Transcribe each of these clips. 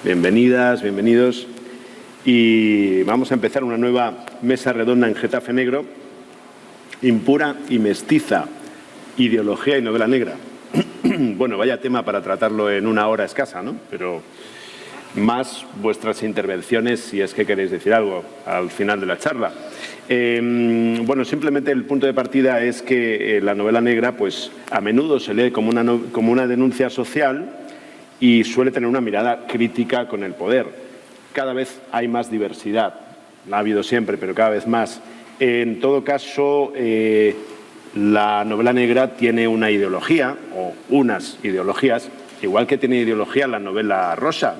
Bienvenidas, bienvenidos. Y vamos a empezar una nueva mesa redonda en Getafe Negro. Impura y mestiza, ideología y novela negra. Bueno, vaya tema para tratarlo en una hora escasa, ¿no? Pero más vuestras intervenciones, si es que queréis decir algo al final de la charla. Bueno, simplemente el punto de partida es que la novela negra, pues a menudo se lee como una denuncia social y suele tener una mirada crítica con el poder. Cada vez hay más diversidad, la ha habido siempre, pero cada vez más. En todo caso, la novela negra tiene una ideología, o unas ideologías, igual que tiene ideología la novela rosa,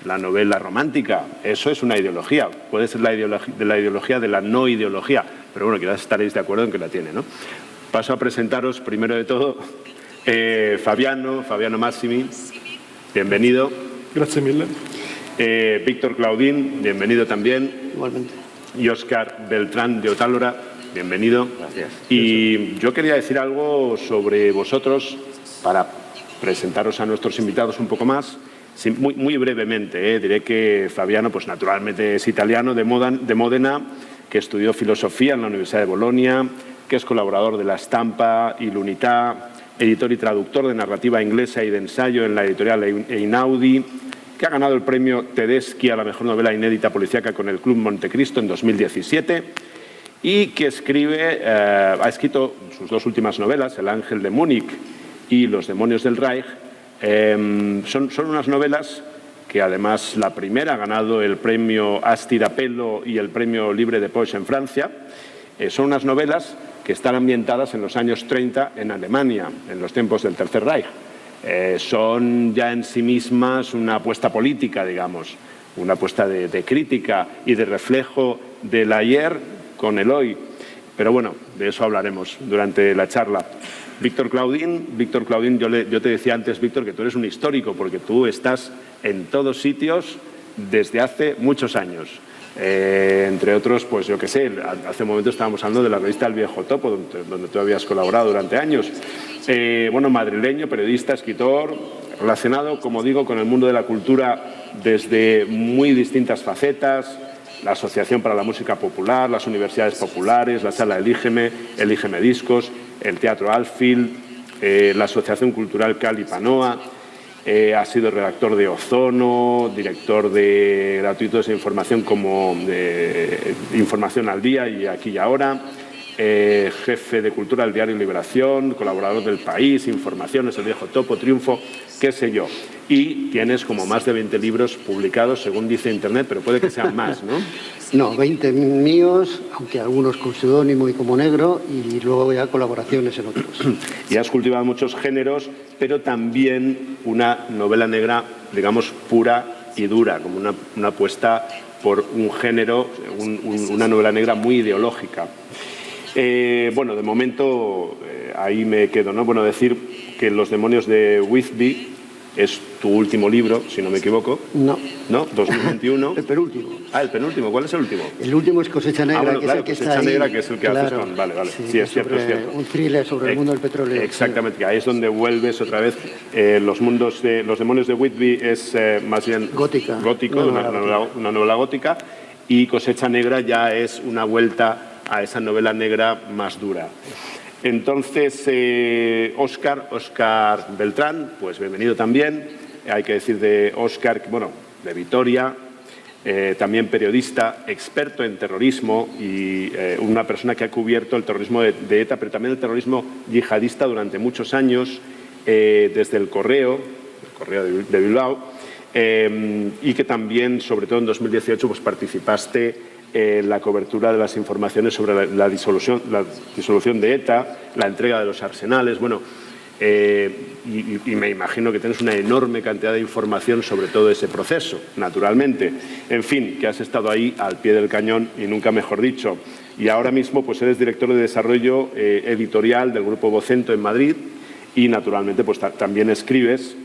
la novela romántica. Eso es una ideología. Puede ser la ideología de la no ideología, pero bueno, quizás estaréis de acuerdo en que la tiene, ¿no? Paso a presentaros, primero de todo, Fabiano Massimi. Bienvenido. Grazie mille. Víctor Claudín, bienvenido también. Igualmente. Y Óscar Beltrán de Otálora, bienvenido. Gracias. Y yo quería decir algo sobre vosotros para presentaros a nuestros invitados un poco más. Sí, muy brevemente, diré que Fabiano, pues naturalmente es italiano de Módena, que estudió filosofía en la Universidad de Bolonia, que es colaborador de La Stampa y l'Unità, editor y traductor de narrativa inglesa y de ensayo en la editorial Einaudi, que ha ganado el premio Tedeschi a la mejor novela inédita policíaca con el Club Montecristo en 2017 y que ha escrito sus dos últimas novelas, El ángel de Múnich y Los demonios del Reich. Son unas novelas que además la primera ha ganado el premio Asti Apello y el premio Libre de Poche en Francia. Son unas novelas que están ambientadas en los años 30 en Alemania, en los tiempos del Tercer Reich. Son ya en sí mismas una apuesta política, digamos, una apuesta de crítica y de reflejo del ayer con el hoy. Pero bueno, de eso hablaremos durante la charla. Víctor Claudín, yo te decía antes, Víctor, que tú eres un histórico porque tú estás en todos sitios desde hace muchos años. Entre otros, pues yo qué sé, hace un momento estábamos hablando de la revista El Viejo Topo, donde tú habías colaborado durante años. Bueno, madrileño, periodista, escritor, relacionado, como digo, con el mundo de la cultura desde muy distintas facetas, la Asociación para la Música Popular, las Universidades Populares, la Sala Elígeme Discos, el Teatro Alfield, la Asociación Cultural Cali Panoa. Ha sido redactor de Ozono, director de gratuitos de información como de Información al Día y Aquí y Ahora, jefe de cultura del diario Liberación, colaborador del País, Informaciones, El Viejo Topo, Triunfo, qué sé yo. Y tienes como más de 20 libros publicados, según dice Internet, pero puede que sean más, ¿no? No, 20 míos, aunque algunos con seudónimo y como negro, y luego ya colaboraciones en otros. Y has cultivado muchos géneros, pero también una novela negra, digamos, pura y dura, como una apuesta por un género, una novela negra muy ideológica. Bueno, de momento ahí me quedo, ¿no? Bueno, decir que Los demonios de Whitby es tu último libro, si no me equivoco. No. ¿No? 2021. El penúltimo. Ah, el penúltimo. ¿Cuál es el último? El último es Cosecha Negra, bueno, que claro, es el que Cosecha está Negra, ahí. que es el que haces con... Vale. Sí, es cierto, es cierto. Un thriller sobre el mundo del petróleo. Exactamente, que ahí es donde vuelves otra vez. Los demonios de Whitby es más bien gótica. Gótico, una novela gótica, y Cosecha Negra ya es una vuelta a esa novela negra más dura. Entonces, Óscar Beltrán, pues bienvenido también. Hay que decir de Óscar, bueno, de Vitoria, también periodista, experto en terrorismo y una persona que ha cubierto el terrorismo de ETA, pero también el terrorismo yihadista durante muchos años, desde el Correo de Bilbao, y que también, sobre todo en 2018, pues participaste en la cobertura de las informaciones sobre la disolución de ETA, la entrega de los arsenales, bueno, y me imagino que tienes una enorme cantidad de información sobre todo ese proceso, naturalmente. En fin, que has estado ahí al pie del cañón y nunca mejor dicho. Y ahora mismo pues eres director de desarrollo editorial del Grupo Vocento en Madrid y naturalmente pues también escribes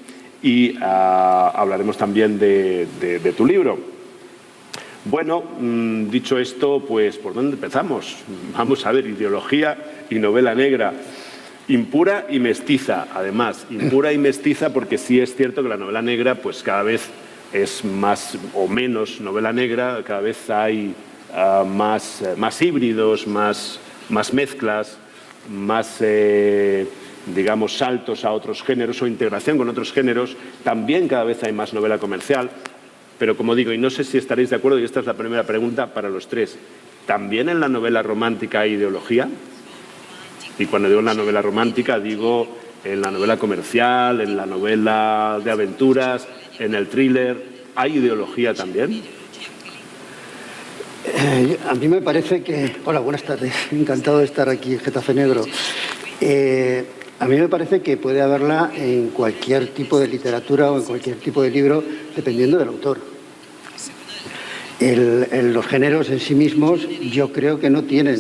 y hablaremos también de tu libro. Bueno, dicho esto, pues ¿por dónde empezamos? Vamos a ver, ideología y novela negra. Impura y mestiza, además. Impura y mestiza porque sí es cierto que la novela negra pues cada vez es más o menos novela negra, cada vez hay más híbridos, más mezclas, más, digamos, saltos a otros géneros o integración con otros géneros. También cada vez hay más novela comercial. Pero como digo, y no sé si estaréis de acuerdo, y esta es la primera pregunta para los tres, ¿también en la novela romántica hay ideología? Y cuando digo en la novela romántica, digo en la novela comercial, en la novela de aventuras, en el thriller. ¿Hay ideología también? A mí me parece que... Hola, buenas tardes. Encantado de estar aquí en Getafe Negro. A mí me parece que puede haberla en cualquier tipo de literatura o en cualquier tipo de libro, dependiendo del autor. Los géneros en sí mismos yo creo que no tienen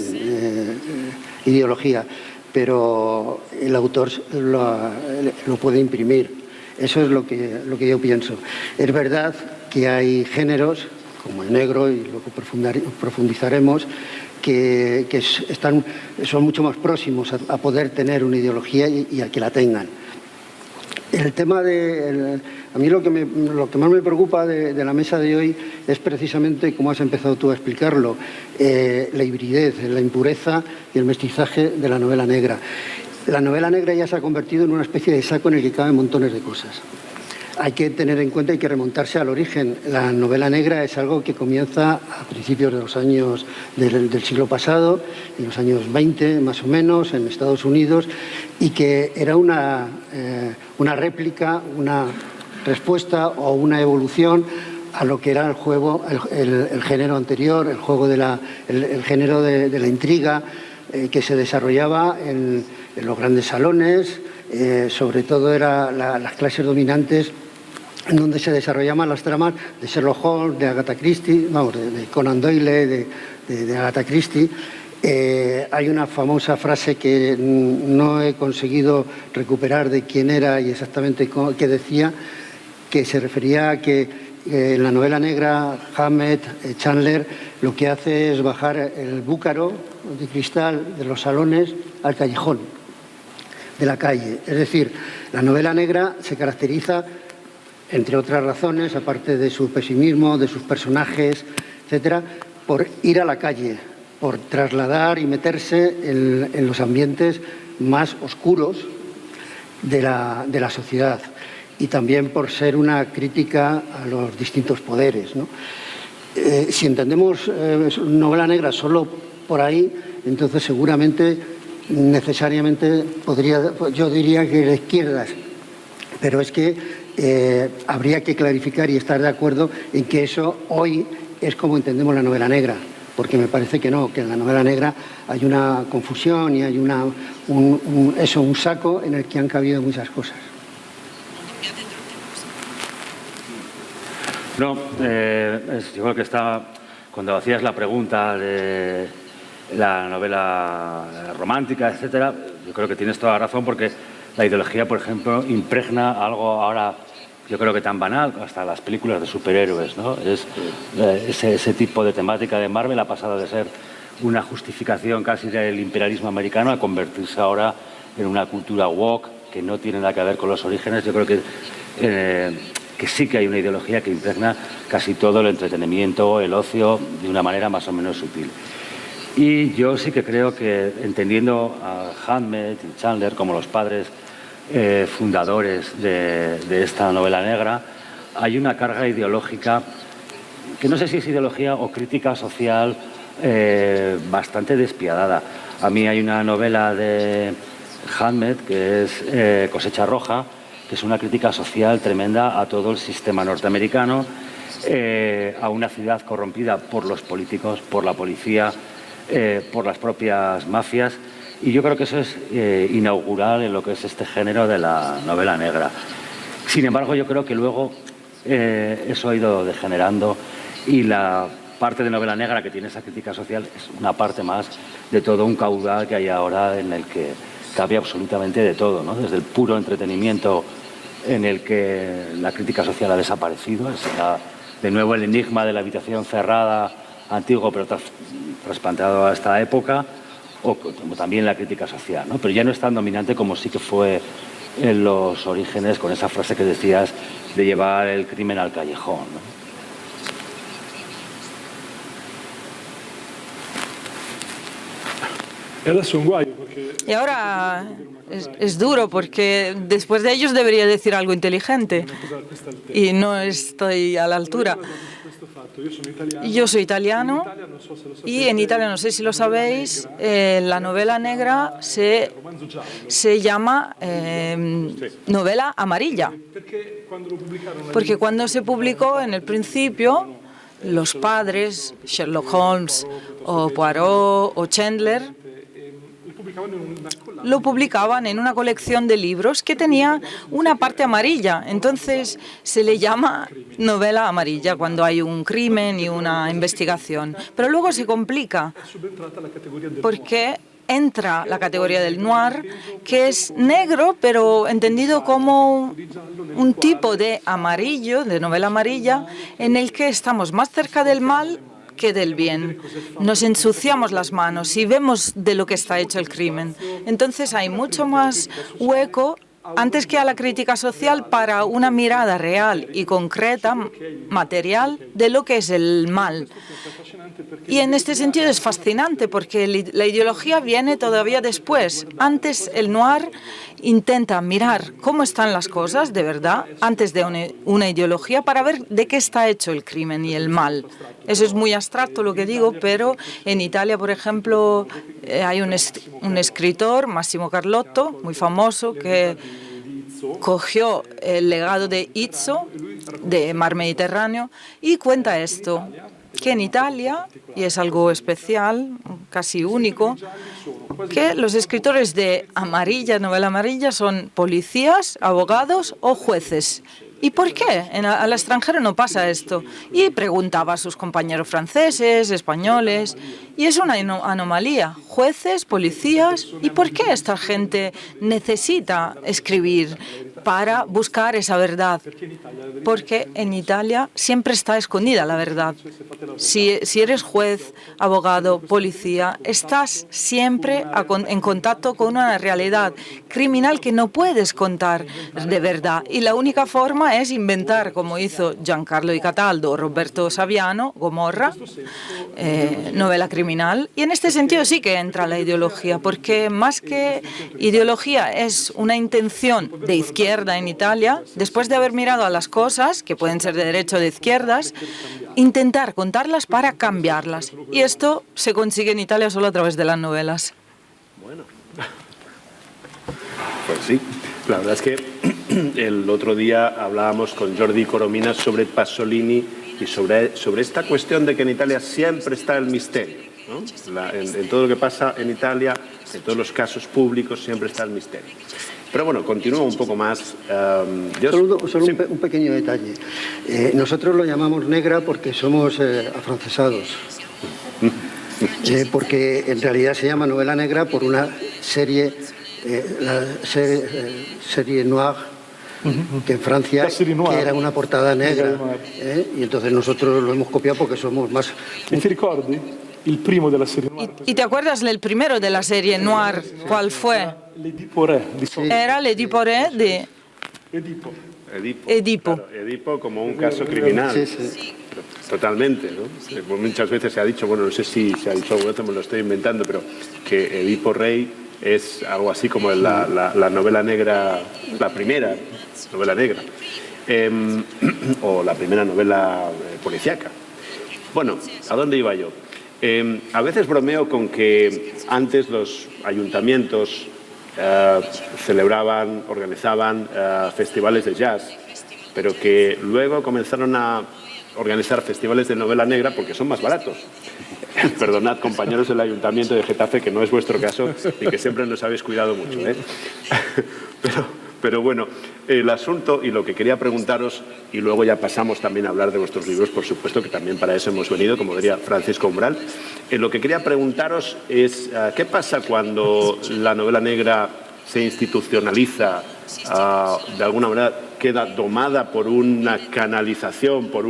ideología, pero el autor lo puede imprimir. Eso es lo que yo pienso. Es verdad que hay géneros, como el negro, y luego profundizaremos, que son mucho más próximos a poder tener una ideología y a que la tengan. El tema a mí lo que más me preocupa de la mesa de hoy es precisamente, como has empezado tú a explicarlo, la hibridez, la impureza y el mestizaje de la novela negra. La novela negra ya se ha convertido en una especie de saco en el que caben montones de cosas. Hay que tener en cuenta, hay que remontarse al origen. La novela negra es algo que comienza a principios de los años del siglo pasado, en los años 20 más o menos, en Estados Unidos, y que era una réplica, una respuesta o una evolución a lo que era el género anterior, el género de la intriga, que se desarrollaba en los grandes salones, sobre todo eran las clases dominantes, en donde se desarrollaban las tramas de Sherlock Holmes, de Agatha Christie, de Conan Doyle, de Agatha Christie. Hay una famosa frase que no he conseguido recuperar de quién era y exactamente qué decía, que se refería a que en la novela negra Hammett, Chandler, lo que hace es bajar el búcaro de cristal de los salones al callejón de la calle. Es decir, la novela negra se caracteriza, entre otras razones, aparte de su pesimismo, de sus personajes, etcétera, por ir a la calle, por trasladar y meterse en los ambientes más oscuros de la sociedad, y también por ser una crítica a los distintos poderes, ¿no? Si entendemos novela negra solo por ahí, entonces seguramente, necesariamente, yo diría que de izquierdas, pero es que habría que clarificar y estar de acuerdo en que eso hoy es como entendemos la novela negra, porque me parece que no, que en la novela negra hay una confusión y hay un saco en el que han cabido muchas cosas. No, yo creo que cuando hacías la pregunta de la novela romántica, etcétera, yo creo que tienes toda la razón, porque la ideología, por ejemplo, impregna algo ahora, yo creo que tan banal, hasta las películas de superhéroes, ¿no? Ese tipo de temática de Marvel ha pasado de ser una justificación casi del imperialismo americano a convertirse ahora en una cultura woke que no tiene nada que ver con los orígenes. Yo creo que sí que hay una ideología que impregna casi todo el entretenimiento, el ocio, de una manera más o menos sutil. Y yo sí que creo que, entendiendo a Hammett y Chandler como los padres fundadores de esta novela negra, hay una carga ideológica, que no sé si es ideología o crítica social, bastante despiadada. A mí hay una novela de Hammett que es Cosecha Roja, que es una crítica social tremenda a todo el sistema norteamericano, a una ciudad corrompida por los políticos, por la policía, por las propias mafias, y yo creo que eso es inaugural en lo que es este género de la novela negra. Sin embargo, yo creo que luego eso ha ido degenerando, y la parte de novela negra que tiene esa crítica social es una parte más de todo un caudal que hay ahora en el que cabe absolutamente de todo, ¿no? Desde el puro entretenimiento, en el que la crítica social ha desaparecido, se ha de nuevo el enigma de la habitación cerrada, antiguo, pero trasplanteado a esta época, o como también la crítica social, ¿no? Pero ya no es tan dominante como sí que fue en los orígenes, con esa frase que decías de llevar el crimen al callejón, ¿no? Y ahora es duro porque después de ellos debería decir algo inteligente y no estoy a la altura. Yo soy italiano y en Italia, no sé si lo sabéis, la novela negra se llama novela amarilla. Porque cuando se publicó en el principio, los padres, Sherlock Holmes o Poirot o Chandler, lo publicaban en una colección de libros que tenía una parte amarilla. Entonces se le llama novela amarilla cuando hay un crimen y una investigación. Pero luego se complica porque entra la categoría del noir, que es negro, pero entendido como un tipo de amarillo, de novela amarilla, en el que estamos más cerca del mal que del bien. Nos ensuciamos las manos y vemos de lo que está hecho el crimen. Entonces hay mucho más hueco, antes que a la crítica social, para una mirada real y concreta, material, de lo que es el mal. Y en este sentido es fascinante porque la ideología viene todavía después. Antes el noir intenta mirar cómo están las cosas de verdad antes de una ideología para ver de qué está hecho el crimen y el mal. Eso es muy abstracto lo que digo, pero en Italia, por ejemplo, hay un escritor, Massimo Carlotto, muy famoso, que cogió el legado de Izzo, de Mar Mediterráneo, y cuenta esto, que en Italia, y es algo especial, casi único, que los escritores de amarilla, novela amarilla, son policías, abogados o jueces. ¿Y por qué? Al extranjero no pasa esto. Y preguntaba a sus compañeros franceses, españoles, y es una anomalía. Jueces, policías, ¿y por qué esta gente necesita escribir para buscar esa verdad? Porque en Italia siempre está escondida la verdad. Si eres juez, abogado, policía, estás siempre en contacto con una realidad criminal que no puedes contar de verdad. Y la única forma es inventar, como hizo Giancarlo Di Cataldo o Roberto Saviano, Gomorra, novela criminal. Y en este sentido sí que entra la ideología, porque más que ideología es una intención de izquierda en Italia, después de haber mirado a las cosas, que pueden ser de derecha o de izquierdas, intentar contarlas para cambiarlas. Y esto se consigue en Italia solo a través de las novelas. Bueno, pues sí. La verdad es que el otro día hablábamos con Jordi Coromina sobre Pasolini y sobre esta cuestión de que en Italia siempre está el misterio, ¿no? En todo lo que pasa en Italia, en todos los casos públicos, siempre está el misterio. Pero bueno, continúo un poco más. Solo un pequeño detalle. Nosotros lo llamamos negra porque somos afrancesados. Porque en realidad se llama novela negra por una serie, la serie Noir, que en Francia que era una portada negra. Y entonces nosotros lo hemos copiado porque somos más... ¿Y te recuerdas el primo de la serie Noir? ¿Y te acuerdas del primero de la serie Noir? ¿Cuál fue? Era l'Edipo Re de Edipo. Claro, Edipo como un caso criminal. Sí. Totalmente, ¿no? Muchas veces se ha dicho, bueno, no sé si se ha dicho alguna vez, me lo estoy inventando, pero que Edipo Rey es algo así como la novela negra, la primera novela negra, o la primera novela policíaca. Bueno, ¿a dónde iba yo? A veces bromeo con que antes los ayuntamientos organizaban festivales de jazz, pero que luego comenzaron a organizar festivales de novela negra porque son más baratos. Perdonad, compañeros del Ayuntamiento de Getafe, que no es vuestro caso y que siempre nos habéis cuidado mucho, ¿eh? Pero bueno, el asunto y lo que quería preguntaros, y luego ya pasamos también a hablar de vuestros libros, por supuesto, que también para eso hemos venido, como diría Francisco Umbral. Lo que quería preguntaros es, ¿qué pasa cuando la novela negra se institucionaliza, de alguna manera queda domada por una canalización, por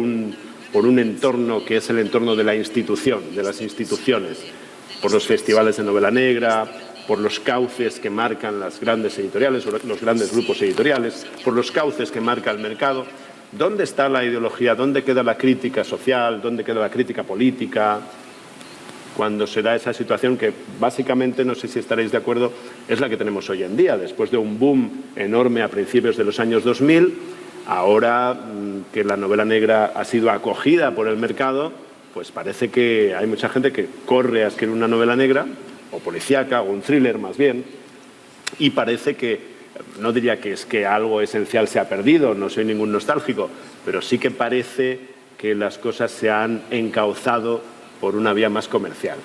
por un entorno que es el entorno de la institución, de las instituciones, por los festivales de novela negra, por los cauces que marcan las grandes editoriales o los grandes grupos editoriales, por los cauces que marca el mercado. ¿Dónde está la ideología? ¿Dónde queda la crítica social? ¿Dónde queda la crítica política? Cuando se da esa situación que básicamente, no sé si estaréis de acuerdo, es la que tenemos hoy en día. Después de un boom enorme a principios de los años 2000, ahora que la novela negra ha sido acogida por el mercado, pues parece que hay mucha gente que corre a escribir una novela negra, o policíaca, o un thriller más bien, y parece que, no diría que es que algo esencial se ha perdido, no soy ningún nostálgico, pero sí que parece que las cosas se han encauzado por una vía más comercial.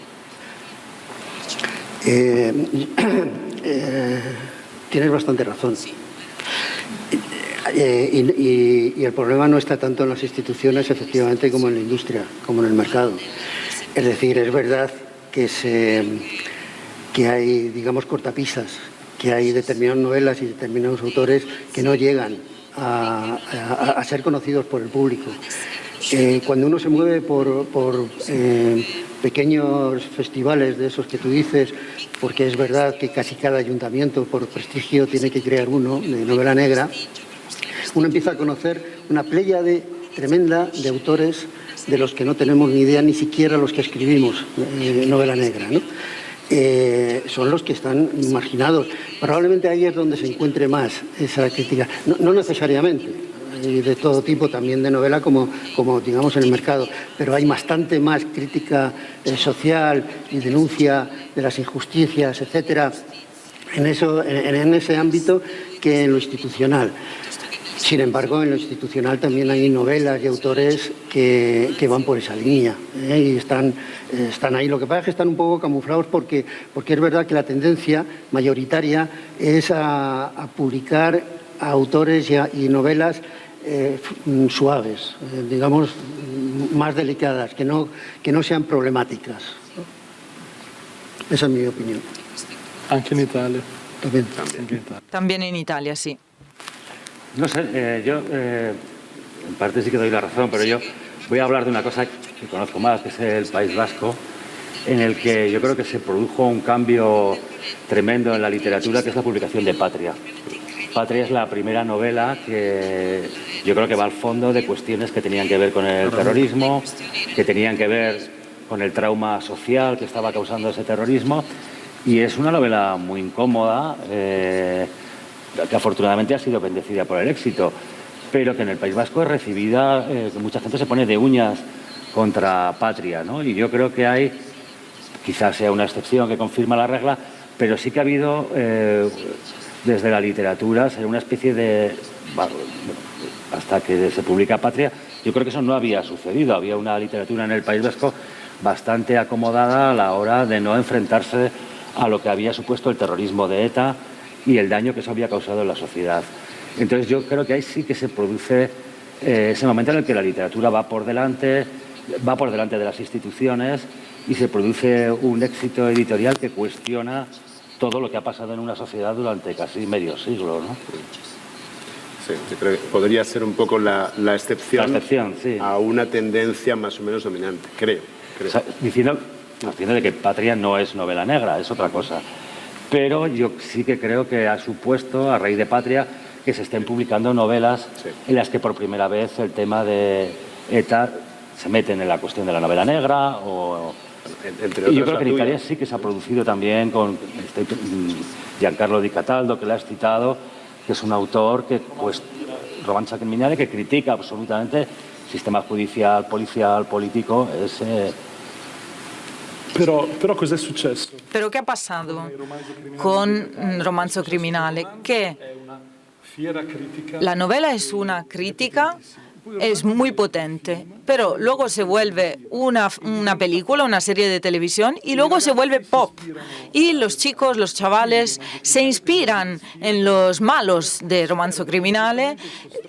Tienes bastante razón. Y el problema no está tanto en las instituciones, efectivamente, como en la industria, como en el mercado. Es decir, es verdad que hay, digamos, cortapisas, que hay determinadas novelas y determinados autores que no llegan a ser conocidos por el público. Cuando uno se mueve por pequeños festivales de esos que tú dices, porque es verdad que casi cada ayuntamiento, por prestigio, tiene que crear uno de novela negra, uno empieza a conocer una pléyade tremenda de autores de los que no tenemos ni idea, ni siquiera los que escribimos novela negra, ¿no? Son los que están marginados. Probablemente ahí es donde se encuentre más esa crítica. No necesariamente, de todo tipo, también de novela como digamos en el mercado, pero hay bastante más crítica social y denuncia de las injusticias, etcétera, en ese ámbito que en lo institucional. Sin embargo, en lo institucional también hay novelas y autores que van por esa línea, y están ahí. Lo que pasa es que están un poco camuflados porque es verdad que la tendencia mayoritaria es a publicar a autores y novelas suaves, digamos, más delicadas, que no sean problemáticas. Esa es mi opinión. Anche in Italia. También en Italia, sí. No sé, yo en parte sí que doy la razón, pero yo voy a hablar de una cosa que conozco más, que es el País Vasco, en el que yo creo que se produjo un cambio tremendo en la literatura, que es la publicación de Patria. Patria es la primera novela que yo creo que va al fondo de cuestiones que tenían que ver con el terrorismo, que tenían que ver con el trauma social que estaba causando ese terrorismo, y es una novela muy incómoda, que afortunadamente ha sido bendecida por el éxito, pero que en el País Vasco es recibida, mucha gente se pone de uñas contra Patria, ¿no? Y yo creo que hay, quizás sea una excepción que confirma la regla, pero sí que ha habido, desde la literatura, una especie de... hasta que se publica Patria, yo creo que eso no había sucedido. Había una literatura en el País Vasco bastante acomodada a la hora de no enfrentarse a lo que había supuesto el terrorismo de ETA y el daño que eso había causado en la sociedad. Entonces yo creo que ahí sí que se produce ese momento en el que la literatura va por delante de las instituciones y se produce un éxito editorial que cuestiona todo lo que ha pasado en una sociedad durante casi medio siglo, ¿no? Sí, yo creo que podría ser un poco la excepción, sí, a una tendencia más o menos dominante, creo. O sea, diciendo de que Patria no es novela negra, es otra cosa. Pero yo sí que creo que ha supuesto, a raíz de Patria, que se estén publicando novelas en las que por primera vez el tema de ETA se mete en la cuestión de la novela negra. Y yo creo que en Italia sí que se ha producido también con Giancarlo Di Cataldo, que le has citado, que es un autor que, pues, Romanzo Criminale, que critica absolutamente el sistema judicial, policial, político. Però cosa è successo? Pero ¿qué ha pasado con Romanzo Criminale? Que la novela es una crítica, es muy potente, pero luego se vuelve una película, una serie de televisión, y luego se vuelve pop. Y los chicos, los chavales, se inspiran en los malos de Romanzo Criminale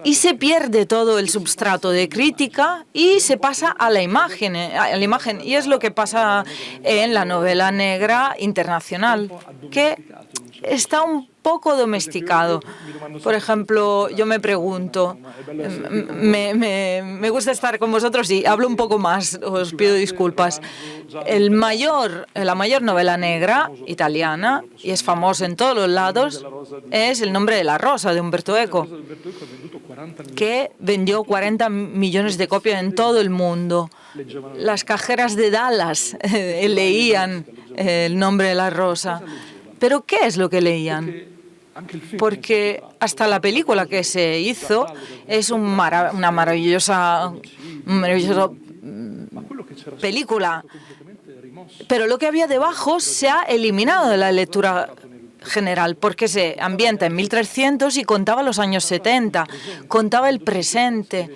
y se pierde todo el substrato de crítica y se pasa a la imagen. Y es lo que pasa en la novela negra internacional, que está un poco domesticado. Por ejemplo, yo me pregunto, me gusta estar con vosotros y hablo un poco más, os pido disculpas. La mayor novela negra italiana, y es famosa en todos los lados, es El nombre de la rosa, de Umberto Eco, que vendió 40 millones de copias en todo el mundo. Las cajeras de Dallas leían El nombre de la rosa. ¿Pero qué es lo que leían? Porque hasta la película que se hizo es una maravillosa película. Pero lo que había debajo se ha eliminado de la lectura general, porque se ambienta en 1300 y contaba los años 70, contaba el presente,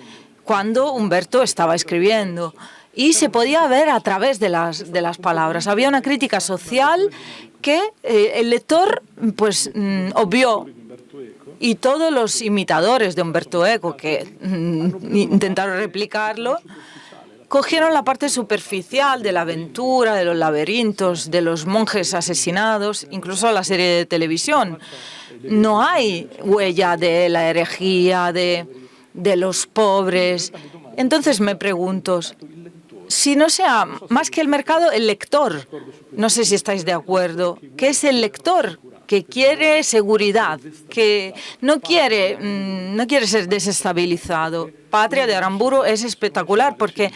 cuando Umberto estaba escribiendo. Y se podía ver a través de las palabras. Había una crítica social que el lector pues obvió. Y todos los imitadores de Umberto Eco que intentaron replicarlo, cogieron la parte superficial de la aventura, de los laberintos, de los monjes asesinados, incluso la serie de televisión. No hay huella de la herejía, de los pobres. Entonces me pregunto, si no sea más que el mercado, el lector, no sé si estáis de acuerdo, ¿qué es el lector? Que quiere seguridad, que no quiere ser desestabilizado. Patria de Aramburu es espectacular porque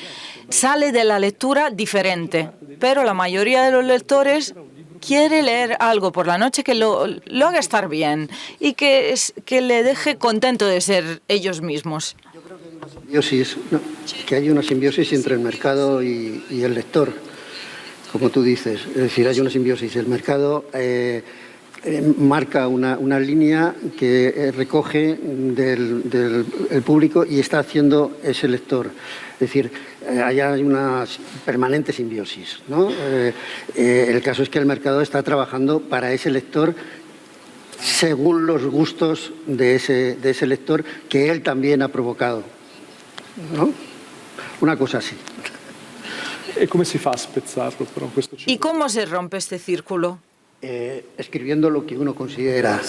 sale de la lectura diferente, pero la mayoría de los lectores quiere leer algo por la noche que lo haga estar bien y que le deje contento de ser ellos mismos. Que hay una simbiosis entre el mercado y el lector, como tú dices. Es decir, hay una simbiosis. El mercado marca una línea que recoge del público y está haciendo ese lector. Es decir, allá hay una permanente simbiosis, ¿no? El caso es que el mercado está trabajando para ese lector según los gustos de ese lector que él también ha provocado, ¿no? Una cosa así. ¿Y cómo se fa a spezzarlo, però, questo ¿Y cómo se rompe este círculo? Escribiendo lo que uno considera,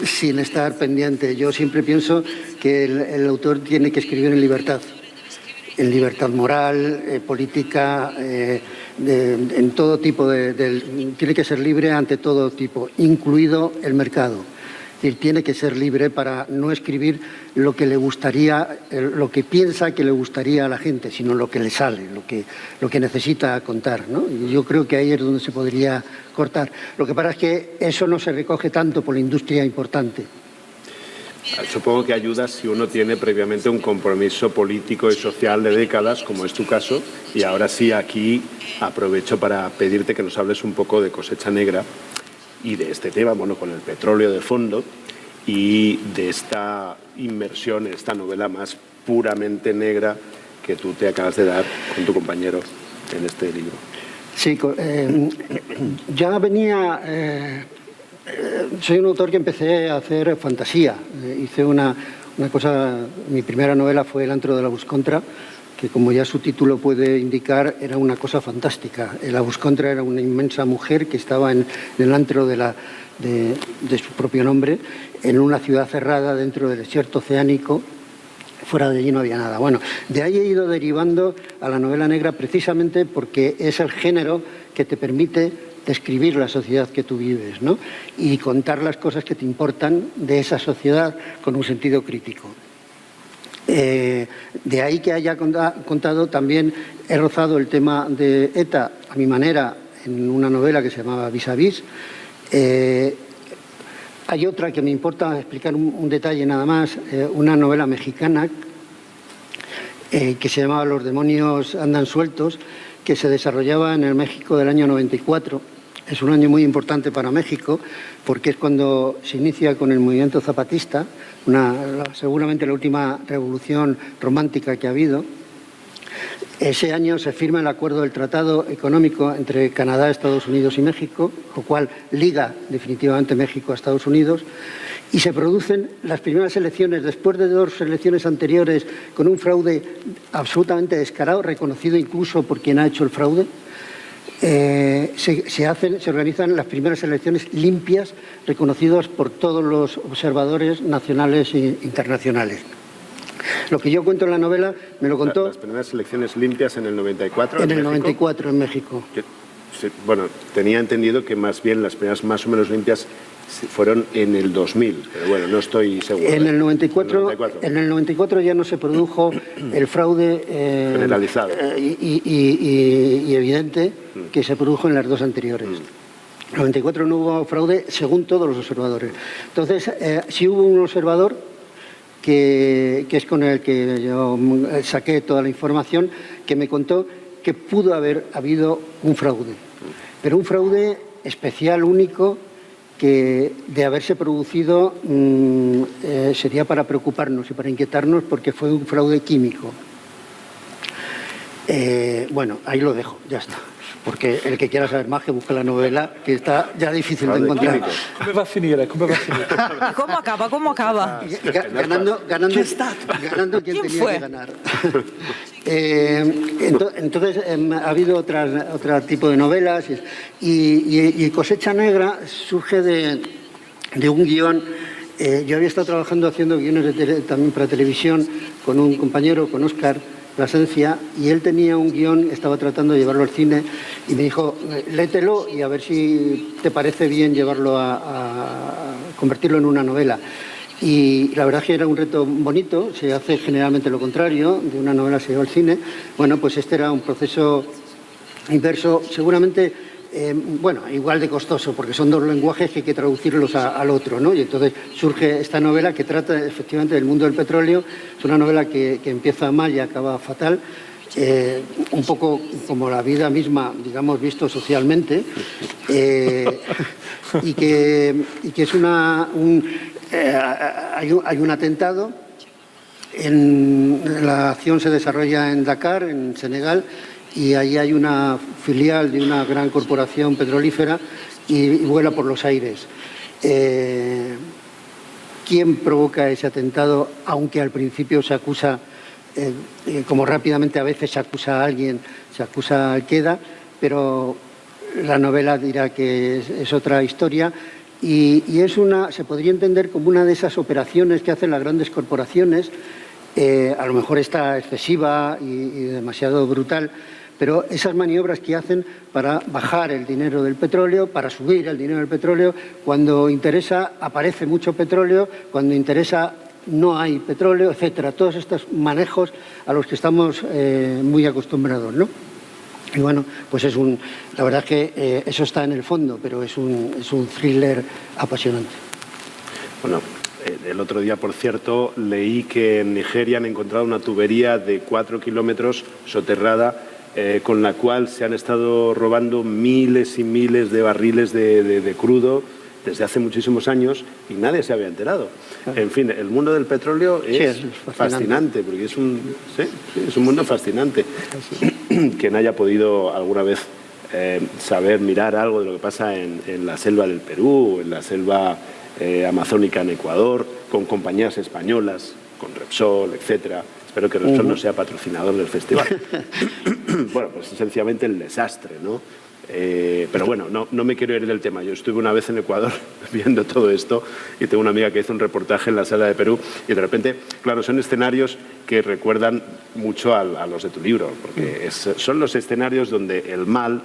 sin estar pendiente. Yo siempre pienso que el autor tiene que escribir en libertad moral, política, en todo tipo tiene que ser libre ante todo tipo, incluido el mercado. Es decir, tiene que ser libre para no escribir lo que le gustaría, lo que piensa que le gustaría a la gente, sino lo que le sale, lo que necesita contar, ¿no? Y yo creo que ahí es donde se podría cortar. Lo que pasa es que eso no se recoge tanto por la industria importante. Supongo que ayuda si uno tiene previamente un compromiso político y social de décadas, como es tu caso, y ahora sí aquí aprovecho para pedirte que nos hables un poco de Cosecha Negra y de este tema, bueno, con el petróleo de fondo y de esta inmersión en esta novela más puramente negra que tú te acabas de dar con tu compañero en este libro. Sí, ya venía... soy un autor que empecé a hacer fantasía. Hice una cosa... Mi primera novela fue El antro de la Buscontra, que como ya su título puede indicar, era una cosa fantástica. La Buscontra era una inmensa mujer que estaba en el antro de su propio nombre, en una ciudad cerrada dentro del desierto oceánico. Fuera de allí no había nada. Bueno, de ahí he ido derivando a la novela negra precisamente porque es el género que te permite describir la sociedad que tú vives, ¿no? Y contar las cosas que te importan de esa sociedad con un sentido crítico. De ahí que haya contado, también he rozado el tema de ETA a mi manera en una novela que se llamaba Vis a Vis. Hay otra que me importa explicar un detalle nada más, una novela mexicana que se llamaba Los demonios andan sueltos, que se desarrollaba en el México del año 94. Es un año muy importante para México porque es cuando se inicia con el movimiento zapatista, seguramente la última revolución romántica que ha habido. Ese año se firma el acuerdo del Tratado Económico entre Canadá, Estados Unidos y México, lo cual liga definitivamente México a Estados Unidos, y se producen las primeras elecciones, después de 2 elecciones anteriores, con un fraude absolutamente descarado, reconocido incluso por quien ha hecho el fraude. se organizan las primeras elecciones limpias, reconocidas por todos los observadores nacionales e internacionales. Lo que yo cuento en la novela me lo contó... Las primeras elecciones limpias en el 94 en el 94 en México. Bueno, tenía entendido que más bien las primeras más o menos limpias fueron en el 2000, pero bueno, no estoy seguro. En el 94 ya no se produjo el fraude generalizado y evidente que se produjo en las dos anteriores. En el 94 no hubo fraude según todos los observadores. Entonces, sí hubo un observador que es con el que yo saqué toda la información, que me contó que pudo haber habido un fraude, pero un fraude especial, único, que de haberse producido sería para preocuparnos y para inquietarnos, porque fue un fraude químico. Bueno, ahí lo dejo, ya está. Porque el que quiera saber más, que busque la novela, que está ya difícil de encontrar. Come va a finire? Come va a finire? ¿Cómo acaba? ¿Cómo acaba? Ganando quien ¿Quién tenía fue? que ganar. Entonces ha habido otro tipo de novelas y Cosecha Negra surge de un guión. Yo había estado trabajando haciendo guiones también para televisión con un compañero, con Óscar Plasencia, y él tenía un guión, estaba tratando de llevarlo al cine y me dijo, léetelo y a ver si te parece bien llevarlo a convertirlo en una novela. Y la verdad es que era un reto bonito, se hace generalmente lo contrario, de una novela se lleva al cine. Bueno, pues este era un proceso inverso, seguramente, igual de costoso, porque son dos lenguajes que hay que traducirlos al otro, ¿no? Y entonces surge esta novela que trata efectivamente del mundo del petróleo. Es una novela que empieza mal y acaba fatal, un poco como la vida misma, digamos, visto socialmente, y que es hay un atentado. La acción se desarrolla en Dakar, en Senegal, y ahí hay una filial de una gran corporación petrolífera y vuela por los aires. ¿Quién provoca ese atentado? Aunque al principio se acusa, como rápidamente a veces se acusa a alguien, se acusa a Al-Qaeda, pero la novela dirá que es otra historia. Y se podría entender como una de esas operaciones que hacen las grandes corporaciones. A lo mejor está excesiva y demasiado brutal, pero esas maniobras que hacen para bajar el dinero del petróleo, para subir el dinero del petróleo, cuando interesa aparece mucho petróleo, cuando interesa no hay petróleo, etcétera. Todos estos manejos a los que estamos muy acostumbrados, ¿no? Y bueno, pues la verdad es que eso está en el fondo, pero es un thriller apasionante. Bueno, el otro día, por cierto, leí que en Nigeria han encontrado una tubería de 4 kilómetros soterrada, con la cual se han estado robando miles y miles de barriles de crudo desde hace muchísimos años y nadie se había enterado. En fin, el mundo del petróleo es fascinante, porque es un mundo fascinante. Quien haya podido alguna vez saber, mirar algo de lo que pasa en la selva del Perú, en la selva amazónica en Ecuador, con compañías españolas, con Repsol, etcétera. Espero que Repsol no sea patrocinador del festival. Bueno, pues sencillamente el desastre, ¿no? Pero bueno, no me quiero ir del tema. Yo estuve una vez en Ecuador viendo todo esto y tengo una amiga que hizo un reportaje en la selva de Perú y de repente, claro, son escenarios que recuerdan mucho a los de tu libro, porque son los escenarios donde el mal,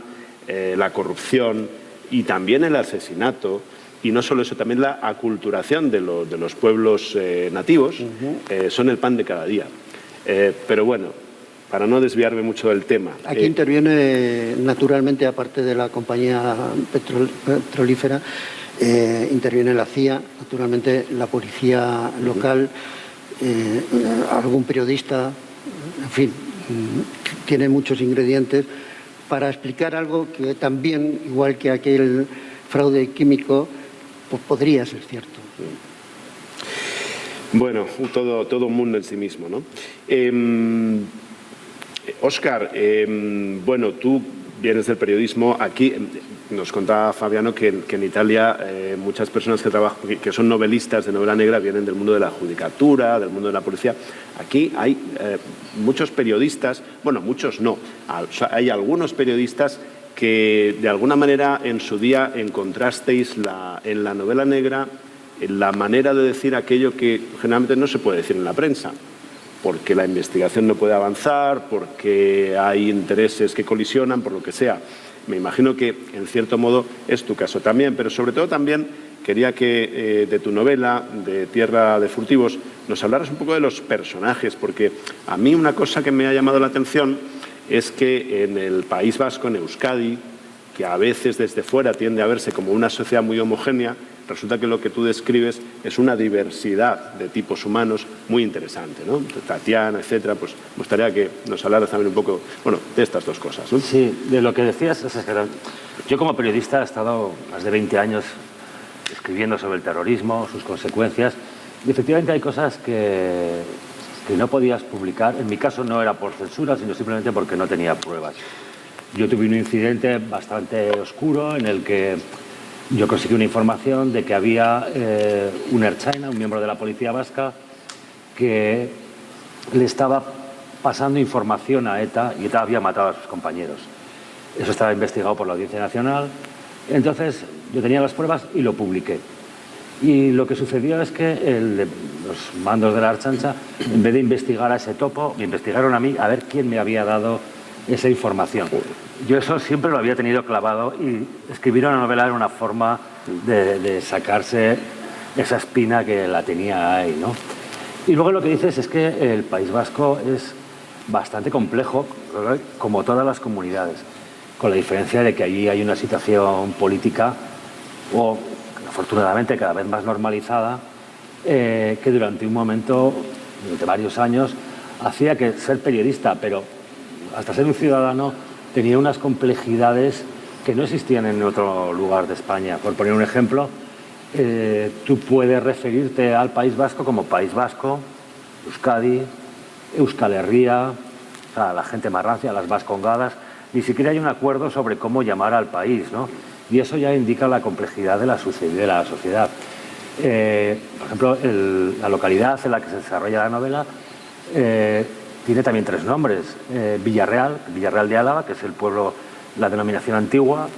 la corrupción y también el asesinato, y no solo eso, también la aculturación de los pueblos nativos, son el pan de cada día. Pero bueno, para no desviarme mucho del tema. Aquí interviene, naturalmente, aparte de la compañía petrolífera, interviene la CIA, naturalmente la policía local, algún periodista, en fin, tiene muchos ingredientes para explicar algo que también, igual que aquel fraude químico, pues podría ser cierto. Bueno, todo un mundo en sí mismo, ¿no? Óscar, bueno, tú vienes del periodismo. Aquí nos contaba Fabiano que en Italia muchas personas que son novelistas de novela negra vienen del mundo de la judicatura, del mundo de la policía. Aquí hay muchos periodistas, bueno, muchos no, hay algunos periodistas que de alguna manera en su día encontrasteis en la novela negra la manera de decir aquello que generalmente no se puede decir en la prensa, porque la investigación no puede avanzar, porque hay intereses que colisionan, por lo que sea. Me imagino que, en cierto modo, es tu caso también, pero sobre todo también quería que de tu novela, de Tierra de Furtivos, nos hablaras un poco de los personajes, porque a mí una cosa que me ha llamado la atención es que en el País Vasco, en Euskadi, que a veces desde fuera tiende a verse como una sociedad muy homogénea, resulta que lo que tú describes es una diversidad de tipos humanos muy interesante, ¿no? Tatiana, etcétera. Pues me gustaría que nos hablaras también un poco, bueno, de estas dos cosas, ¿no? Sí, de lo que decías, yo como periodista he estado más de 20 años escribiendo sobre el terrorismo, sus consecuencias, y efectivamente hay cosas que no podías publicar. En mi caso no era por censura, sino simplemente porque no tenía pruebas. Yo tuve un incidente bastante oscuro en el que yo conseguí una información de que había un ertzaina, un miembro de la policía vasca, que le estaba pasando información a ETA y ETA había matado a sus compañeros. Eso estaba investigado por la Audiencia Nacional. Entonces yo tenía las pruebas y lo publiqué. Y lo que sucedió es que los mandos de la Ertzaintza, en vez de investigar a ese topo, me investigaron a mí a ver quién me había dado esa información. Yo eso siempre lo había tenido clavado y escribir una novela era una forma de sacarse esa espina que la tenía ahí, ¿no? Y luego lo que dices es que el País Vasco es bastante complejo, como todas las comunidades, con la diferencia de que allí hay una situación política, o afortunadamente cada vez más normalizada, que durante un momento, durante varios años, hacía que ser periodista, pero hasta ser un ciudadano, tenía unas complejidades que no existían en otro lugar de España. Por poner un ejemplo, tú puedes referirte al País Vasco como País Vasco, Euskadi, Euskal Herria, o sea, la gente más rancia, las vascongadas. Ni siquiera hay un acuerdo sobre cómo llamar al país, ¿no? Y eso ya indica la complejidad de la sociedad. Por ejemplo, la localidad en la que se desarrolla la novela tiene también 3 nombres. Villarreal de Álava, que es el pueblo, la denominación antigua.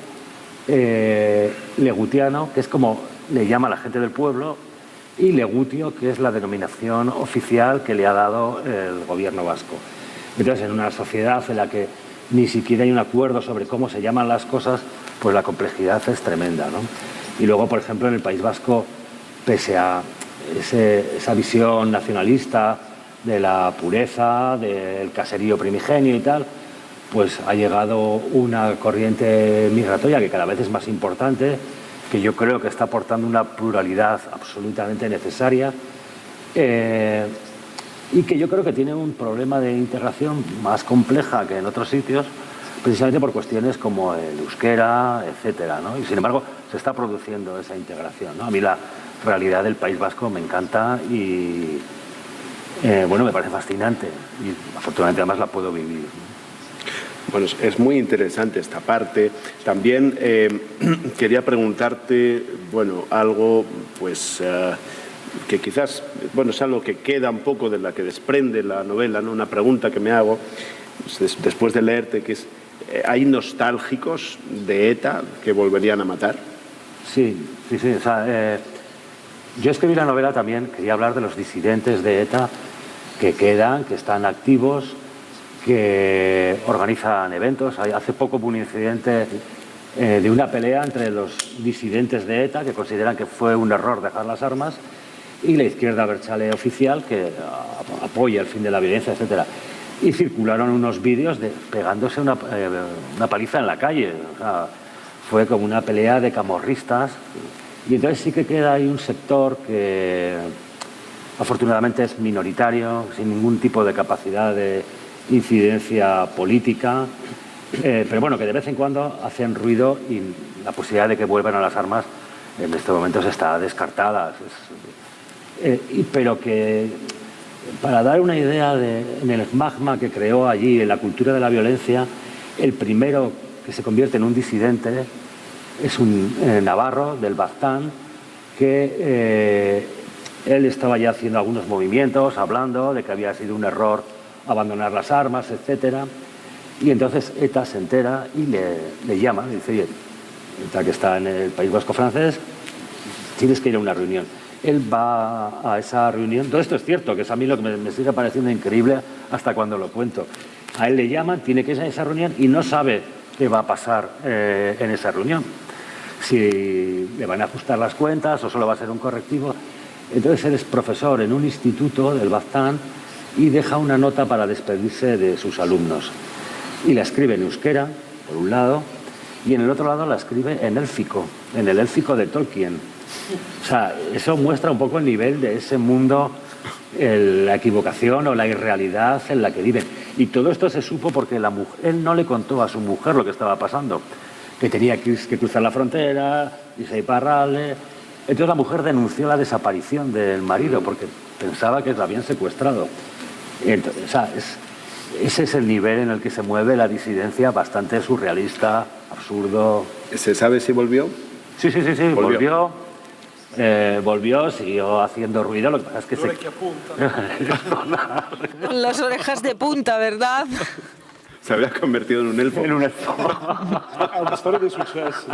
Legutiano, que es como le llama la gente del pueblo. Y Legutio, que es la denominación oficial que le ha dado el gobierno vasco. Entonces, en una sociedad en la que ni siquiera hay un acuerdo sobre cómo se llaman las cosas, pues la complejidad es tremenda, ¿no? Y luego, por ejemplo, en el País Vasco, pese a esa visión nacionalista de la pureza, del caserío primigenio y tal, pues ha llegado una corriente migratoria que cada vez es más importante, que yo creo que está aportando una pluralidad absolutamente necesaria, y que yo creo que tiene un problema de integración más compleja que en otros sitios, precisamente por cuestiones como el euskera, etcétera, ¿no? Y sin embargo se está produciendo esa integración, ¿no? A mí la realidad del País Vasco me encanta y bueno, me parece fascinante y afortunadamente además la puedo vivir, ¿no? Bueno, es muy interesante esta parte. También quería preguntarte, bueno, algo pues que quizás, bueno, es algo que queda un poco de la que desprende la novela, ¿no? Una pregunta que me hago después de leerte, que es, ¿hay nostálgicos de ETA que volverían a matar? Sí. O sea, yo escribí la novela también, quería hablar de los disidentes de ETA que quedan, que están activos, que organizan eventos. Hace poco hubo un incidente de una pelea entre los disidentes de ETA, que consideran que fue un error dejar las armas, y la izquierda abertzale oficial, que apoya el fin de la violencia, etcétera. Y circularon unos vídeos pegándose una paliza en la calle. O sea, fue como una pelea de camorristas. Y entonces sí que queda ahí un sector que afortunadamente es minoritario, sin ningún tipo de capacidad de incidencia política, pero bueno, que de vez en cuando hacen ruido y la posibilidad de que vuelvan a las armas en estos momentos está descartada. Pero que, para dar una idea en el magma que creó allí, en la cultura de la violencia, el primero que se convierte en un disidente es un navarro del Baztán, que él estaba ya haciendo algunos movimientos, hablando de que había sido un error abandonar las armas, etcétera. Y entonces ETA se entera y le llama, le dice, oye, ETA que está en el País Vasco francés, tienes que ir a una reunión. Él va a esa reunión. Todo esto es cierto, que es a mí lo que me sigue pareciendo increíble hasta cuando lo cuento. A él le llaman, tiene que ir a esa reunión y no sabe qué va a pasar en esa reunión. Si le van a ajustar las cuentas o solo va a ser un correctivo. Entonces él es profesor en un instituto del Baztán y deja una nota para despedirse de sus alumnos. Y la escribe en euskera, por un lado, y en el otro lado la escribe en élfico, en el élfico de Tolkien. O sea, eso muestra un poco el nivel de ese mundo, la equivocación o la irrealidad en la que viven. Y todo esto se supo porque él no le contó a su mujer lo que estaba pasando, que tenía que cruzar la frontera, irse a Iparralde. Entonces la mujer denunció la desaparición del marido porque pensaba que la habían secuestrado. Entonces, o sea, ese es el nivel en el que se mueve la disidencia, bastante surrealista, absurdo. ¿Se sabe si volvió? Sí, volvió, siguió haciendo ruido, lo que pasa es que Con las orejas de punta, ¿verdad? Se había convertido en un elfo. En un elfo. È una storia di successo.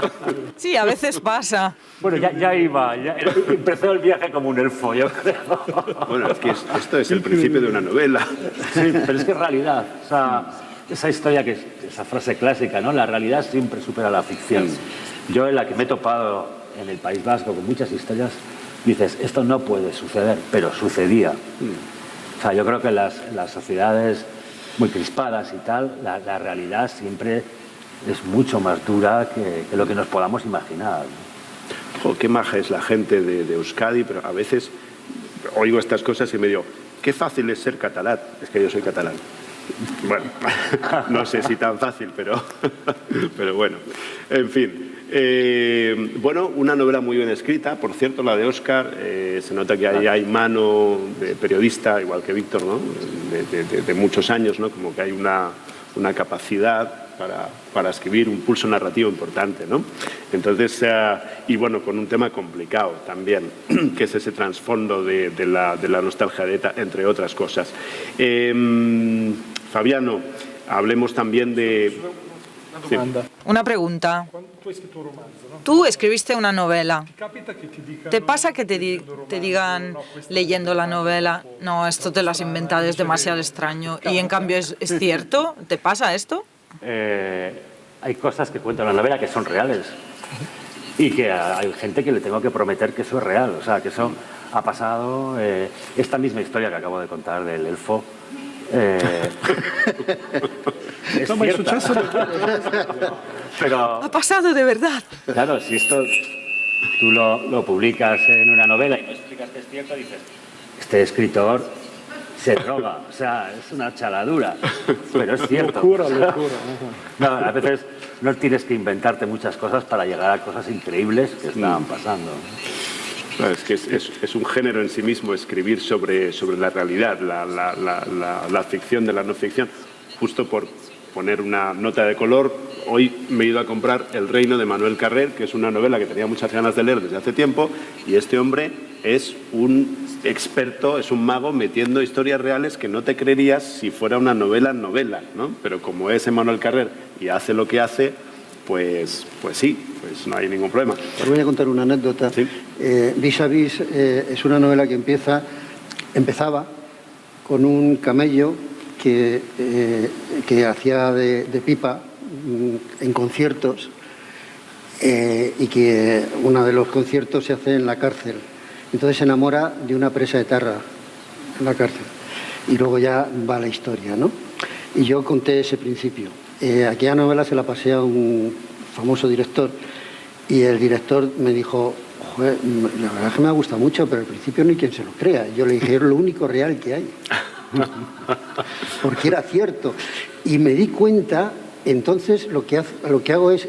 Sí, a veces pasa. Bueno, ya iba, empezó el viaje como un elfo, yo creo. Bueno, es que esto es el principio de una novela. Sí, pero es que es realidad. O sea, esa historia, esa frase clásica, ¿no? La realidad siempre supera la ficción. Yo, en la que me he topado en el País Vasco con muchas historias, dices, esto no puede suceder, pero sucedía. O sea, yo creo que las sociedades muy crispadas y tal, la realidad siempre es mucho más dura que lo que nos podamos imaginar. Jo, qué maja es la gente de Euskadi, pero a veces oigo estas cosas y me digo, qué fácil es ser catalán. Es que yo soy catalán. Bueno, no sé si tan fácil, pero bueno, en fin. Bueno, una novela muy bien escrita, por cierto, la de Óscar, se nota que ahí hay mano de periodista, igual que Víctor, ¿no? De muchos años, ¿no? Como que hay una capacidad para escribir, un pulso narrativo importante, ¿no? Entonces, y bueno, con un tema complicado también, que es ese trasfondo de la nostalgia de ETA, entre otras cosas. Fabiano, hablemos también de... Una domanda. Una pregunta. Quando tu hai scritto un romanzo, no? Tú escribiste una novela. Ti capita che ti dicano... ¿Te pasa que te digan, leyendo la novela, no, esto te lo has inventado, es demasiado extraño, y en cambio es cierto? ¿Te pasa esto? Hay cosas que cuento en la novela que son reales y que hay gente que le tengo que prometer que eso es real, o sea, que eso ha pasado. Esta misma historia que acabo de contar del elfo es No, ma è cierta. successo Pero Ha pasado de verdad. claro, si esto tú lo publicas en una novela y no explicas que es cierto, dices, este escritor se droga, o sea, es una chaladura, pero es cierto. Locura. No, a veces no tienes que inventarte muchas cosas para llegar a cosas increíbles que están pasando. Claro, es que es un género en sí mismo escribir sobre la realidad, la ficción de la no ficción. Justo por poner una nota de color, hoy me he ido a comprar El reino de Manuel Carrer, que es una novela que tenía muchas ganas de leer desde hace tiempo, y este hombre es un experto, es un mago metiendo historias reales que no te creerías si fuera una novela, ¿no? Pero como es Manuel Carrer y hace lo que hace, pues sí, pues no hay ningún problema. Os voy a contar una anécdota. Sí. Vis a Vis es una novela que empezaba con un camello que hacía de pipa en conciertos y que uno de los conciertos se hace en la cárcel. Entonces se enamora de una presa etarra en la cárcel. Y luego ya va la historia, ¿no? Y yo conté ese principio. Aquella novela se la pasé a un famoso director y el director me dijo, joder, la verdad es que me ha gustado mucho, pero al principio no hay quien se lo crea. Yo le dije, es lo único real que hay. Porque era cierto. Y me di cuenta, entonces lo que hago es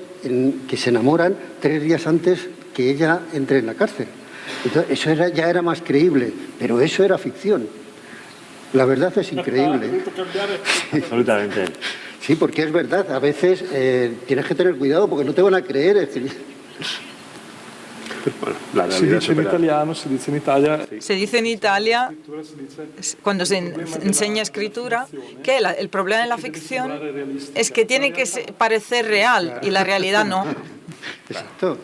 que se enamoran 3 días antes que ella entre en la cárcel. Entonces, eso ya era más creíble, pero eso era ficción. La verdad es increíble. Sí. Absolutamente. Sí, porque es verdad. A veces tienes que tener cuidado porque no te van a creer. Bueno, la Si realidad dice in supera. italiano, si dice in Italia, Se dice en Italia, si dice cuando se enseña escritura, que el problema de la ficción es que tiene que parecer real y la realidad no. Exacto.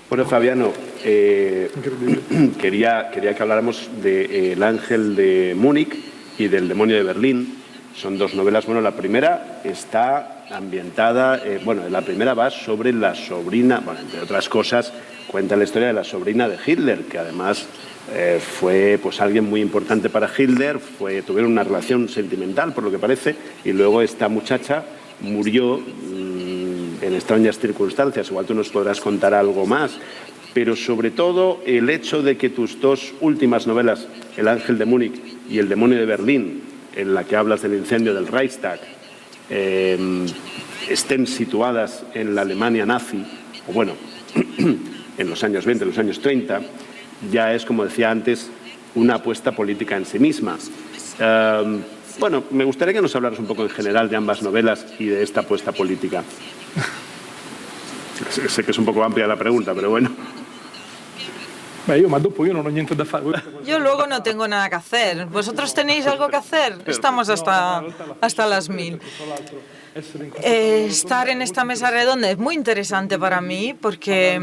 Bueno, Fabiano, quería que habláramos de El ángel de Múnich y del demonio de Berlín. Son dos novelas. Bueno, la primera está ambientada, la primera va sobre la sobrina, bueno, entre otras cosas, cuenta la historia de la sobrina de Hitler, que además fue pues alguien muy importante para Hitler, tuvieron una relación sentimental, por lo que parece, y luego esta muchacha murió en extrañas circunstancias. Igual tú nos podrás contar algo más, pero sobre todo el hecho de que tus dos últimas novelas, El ángel de Múnich y El demonio de Berlín, en la que hablas del incendio del Reichstag, estén situadas en la Alemania nazi, o bueno, en los años 20, en los años 30, ya es, como decía antes, una apuesta política en sí misma. Bueno, me gustaría que nos hablaras un poco en general de ambas novelas y de esta apuesta política. Sé que es un poco amplia la pregunta, pero bueno. ma dopo io non ho niente da fare. Yo luego no tengo nada que hacer. ¿Vosotros tenéis algo que hacer? Estamos hasta las 1000. Estar en esta mesa redonda es muy interesante para mí porque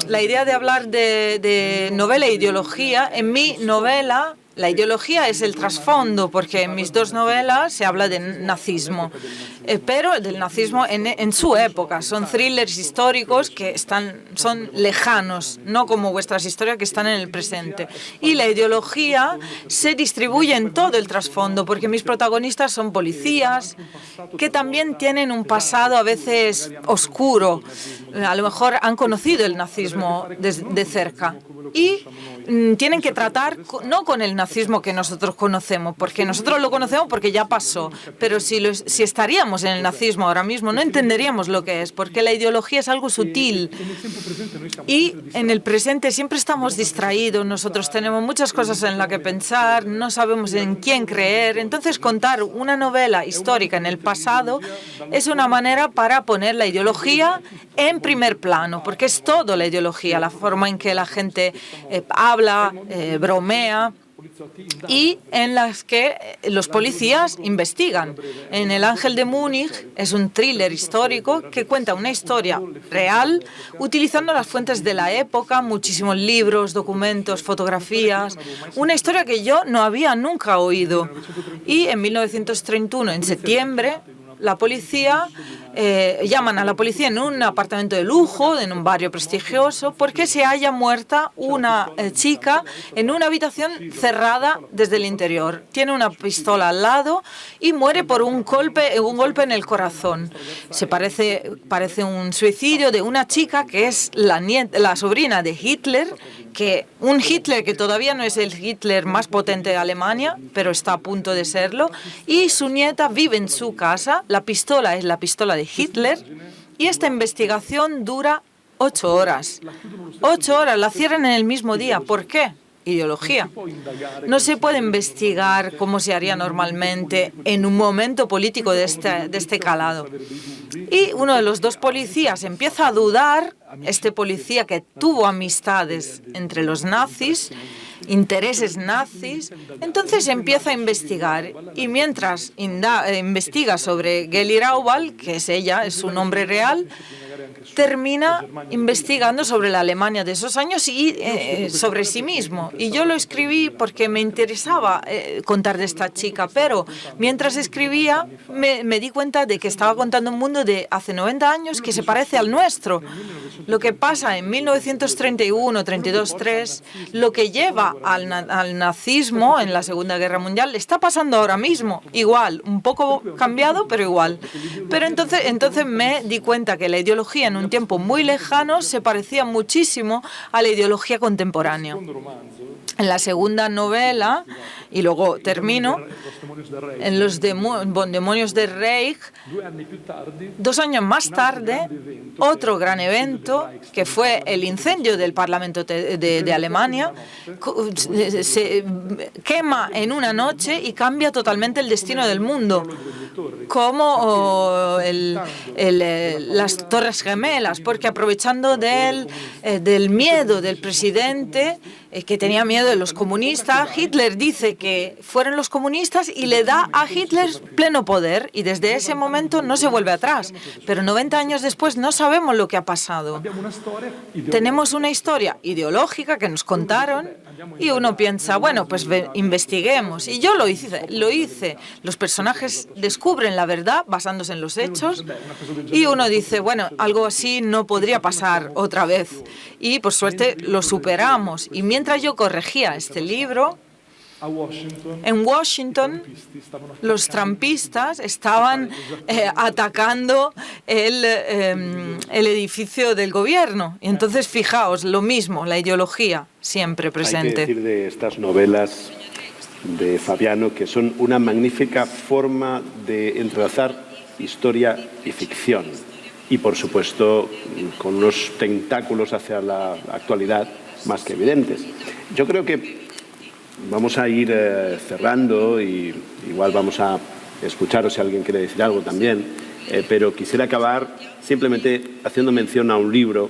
la idea de hablar de novela e ideología, en mi novela la ideología es el trasfondo, porque en mis dos novelas se habla de nazismo, pero del nazismo en su época. Son thrillers históricos que son lejanos, no como vuestras historias que están en el presente. Y la ideología se distribuye en todo el trasfondo, porque mis protagonistas son policías que también tienen un pasado a veces oscuro. A lo mejor han conocido el nazismo de cerca y tienen que tratar no con el nazismo que nosotros conocemos, porque nosotros lo conocemos porque ya pasó, pero si estaríamos en el nazismo ahora mismo no entenderíamos lo que es, porque la ideología es algo sutil y en el presente siempre estamos distraídos, nosotros tenemos muchas cosas en las que pensar, no sabemos en quién creer, entonces contar una novela histórica en el pasado es una manera para poner la ideología en primer plano, porque es todo la ideología, la forma en que la gente habla, bromea, y en las que los policías investigan. En El ángel de Múnich es un thriller histórico que cuenta una historia real utilizando las fuentes de la época, muchísimos libros, documentos, fotografías, una historia que yo no había nunca oído. Y en 1931, en septiembre, la policía, llaman a la policía en un apartamento de lujo, en un barrio prestigioso, porque se halla muerta una chica en una habitación cerrada desde el interior. Tiene una pistola al lado y muere por un golpe en el corazón. Parece un suicidio de una chica que es la sobrina de Hitler, un Hitler que todavía no es el Hitler más potente de Alemania, pero está a punto de serlo, y su nieta vive en su casa, la pistola es la pistola de Hitler, y esta investigación dura 8 horas. 8 horas, la cierran en el mismo día. ¿Por qué? Ideología. No se puede investigar como se haría normalmente en un momento político de este calado. Y uno de los dos policías empieza a dudar, este policía que tuvo amistades entre los nazis, intereses nazis, entonces empieza a investigar. Y mientras investiga sobre Geli Raubal, que es ella, es su nombre real, termina investigando sobre la Alemania de esos años y sobre sí mismo. Y yo lo escribí porque me interesaba contar de esta chica, pero mientras escribía me di cuenta de que estaba contando un mundo de hace 90 años que se parece al nuestro. Lo que pasa en 1931, 32, 3, lo que lleva al nazismo en la Segunda Guerra Mundial, está pasando ahora mismo, igual, un poco cambiado, pero igual. Pero entonces me di cuenta que la ideología en un tiempo muy lejano se parecía muchísimo a la ideología contemporánea. En la segunda novela, y luego termino, en Los demonios del Reich, 2 años más tarde, otro gran evento, que fue el incendio del Parlamento de Alemania, se quema en una noche y cambia totalmente el destino del mundo, como las Torres Gemelas, porque aprovechando del miedo del presidente, que tenía miedo de los comunistas, Hitler dice que fueron los comunistas y le da a Hitler pleno poder, y desde ese momento no se vuelve atrás. Pero 90 años después no sabemos lo que ha pasado. Tenemos una historia ideológica que nos contaron y uno piensa, bueno, pues investiguemos. Y yo lo hice. Los personajes descubren la verdad basándose en los hechos y uno dice, bueno, algo así no podría pasar otra vez. Y por suerte lo superamos. Y mientras yo corregía este libro, en Washington los trumpistas estaban atacando el edificio del gobierno. Y entonces, fijaos, lo mismo, la ideología siempre presente. Hay que decir de estas novelas de Fabiano que son una magnífica forma de entrelazar historia y ficción. Y, por supuesto, con unos tentáculos hacia la actualidad más que evidentes. Yo creo que vamos a ir cerrando y igual vamos a escucharos si alguien quiere decir algo también, pero quisiera acabar simplemente haciendo mención a un libro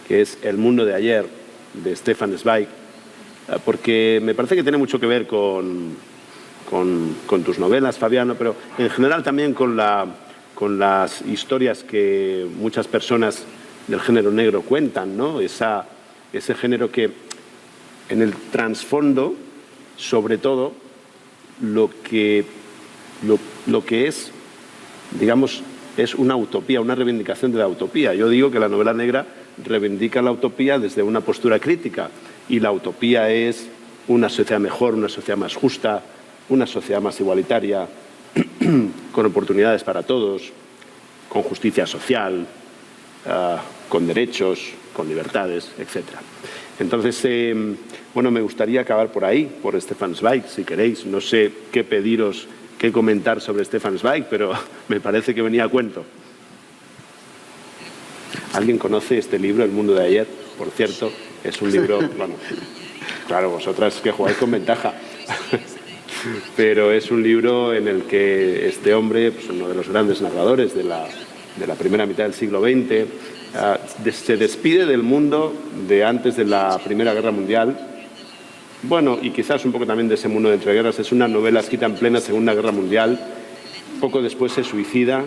que es El mundo de ayer, de Stefan Zweig, porque me parece que tiene mucho que ver con tus novelas, Fabiano, pero en general también con las historias que muchas personas del género negro cuentan, ¿no? Ese género que en el trasfondo, sobre todo, lo que es, digamos, es una utopía, una reivindicación de la utopía. Yo digo que la novela negra reivindica la utopía desde una postura crítica, y la utopía es una sociedad mejor, una sociedad más justa, una sociedad más igualitaria, con oportunidades para todos, con justicia social, con derechos, con libertades, etc. Entonces, bueno, me gustaría acabar por ahí, por Stefan Zweig, si queréis. No sé qué pediros, qué comentar sobre Stefan Zweig, pero me parece que venía a cuento. ¿Alguien conoce este libro, El mundo de ayer? Por cierto, es un libro, bueno, claro, vosotras que jugáis con ventaja, pero es un libro en el que este hombre, pues uno de los grandes narradores de la primera mitad del siglo XX, se despide del mundo de antes de la Primera Guerra Mundial. Bueno, y quizás un poco también de ese mundo de entreguerras. Es una novela escrita en plena Segunda Guerra Mundial. Poco después se suicida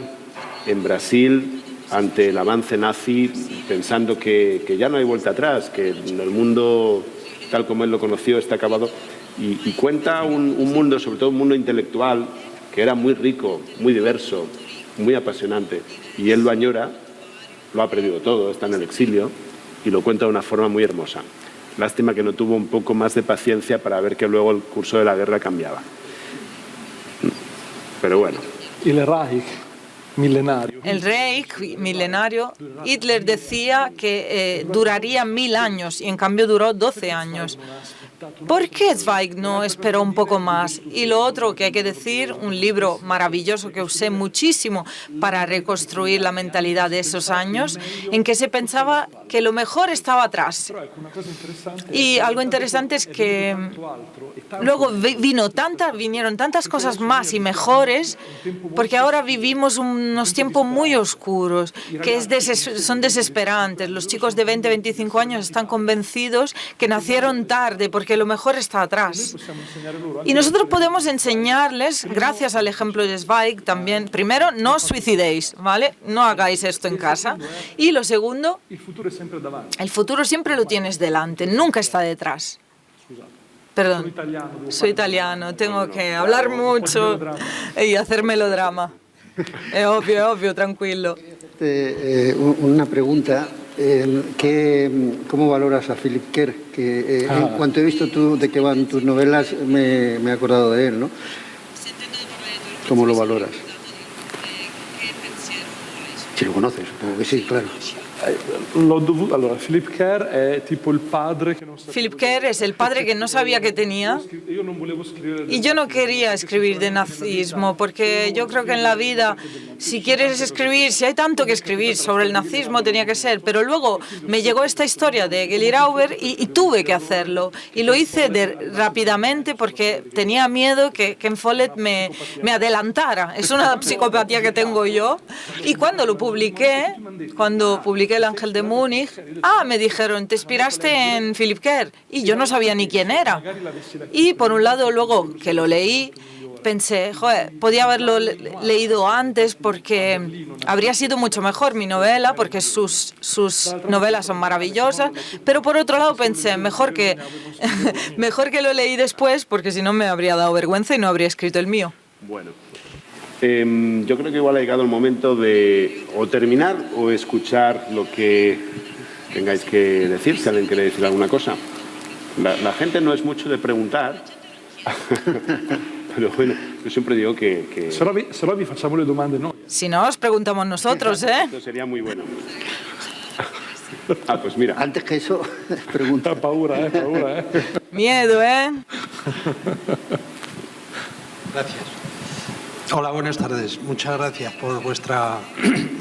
en Brasil ante el avance nazi, pensando que ya no hay vuelta atrás, que el mundo tal como él lo conoció está acabado. Y cuenta un mundo, sobre todo un mundo intelectual, que era muy rico, muy diverso, muy apasionante. Y él lo añora, lo ha perdido todo, está en el exilio, y lo cuenta de una forma muy hermosa. Lástima que no tuvo un poco más de paciencia para ver que luego el curso de la guerra cambiaba. Pero bueno. El Reich milenario. El Reich milenario, Hitler decía que duraría 1000 años y en cambio duró 12 años. ¿Por qué Zweig no esperó un poco más? Y lo otro que hay que decir, un libro maravilloso que usé muchísimo para reconstruir la mentalidad de esos años, en que se pensaba que lo mejor estaba atrás. Y algo interesante es que luego vinieron tantas cosas más y mejores, porque ahora vivimos unos tiempos muy oscuros, que son desesperantes. Los chicos de 20, 25 años están convencidos que nacieron tarde, porque lo mejor está atrás. Y nosotros podemos enseñarles, gracias al ejemplo de Zweig también, primero, no os suicidéis, ¿vale? No hagáis esto en casa. Y lo segundo, el futuro siempre lo tienes delante, nunca está detrás. Perdón, soy italiano, tengo que hablar mucho y hacer melodrama. Es obvio, tranquilo. Una pregunta. ¿Cómo valoras a Philip Kerr? Que en cuanto he visto de qué van tus novelas, me he acordado de él, ¿no? ¿Cómo lo valoras? Si lo conoces, supongo que sí, claro. Allora, Philip Kerr è tipo il padre che non sapeva. Philip Kerr es el padre que no sabía que tenía. Io non volevo scrivere. Y yo no quería escribir de nazismo, porque yo creo que en la vida, si quieres escribir, si hay tanto que escribir sobre el nazismo, tenía que ser. Pero luego me llegó esta historia de Geli Rauber y tuve que hacerlo. Y lo hice rápidamente porque tenía miedo que Ken Follett me adelantara. Es una psicopatía que tengo yo. Y cuando lo publiqué, cuando publiqué El Ángel de Múnich, me dijeron, te inspiraste en Philip Kerr. Y yo no sabía ni quién era. Y por un lado, luego que lo leí, pensé, joder, podía haberlo leído antes porque habría sido mucho mejor mi novela, porque sus novelas son maravillosas, pero por otro lado pensé, mejor que lo leí después, porque si no me habría dado vergüenza y no habría escrito el mío. Bueno, yo creo que igual ha llegado el momento de o terminar o escuchar lo que tengáis que decir, si alguien quiere decir alguna cosa. La gente no es mucho de preguntar, pero bueno, yo siempre digo que... Se no vi facciamo le domande noi. Si no, os preguntamos nosotros, ¿eh? Esto sería muy bueno. Pues mira. Antes que eso, pregunta. Paura, paura, Miedo, ¿eh? Gracias. Hola, buenas tardes. Muchas gracias por vuestra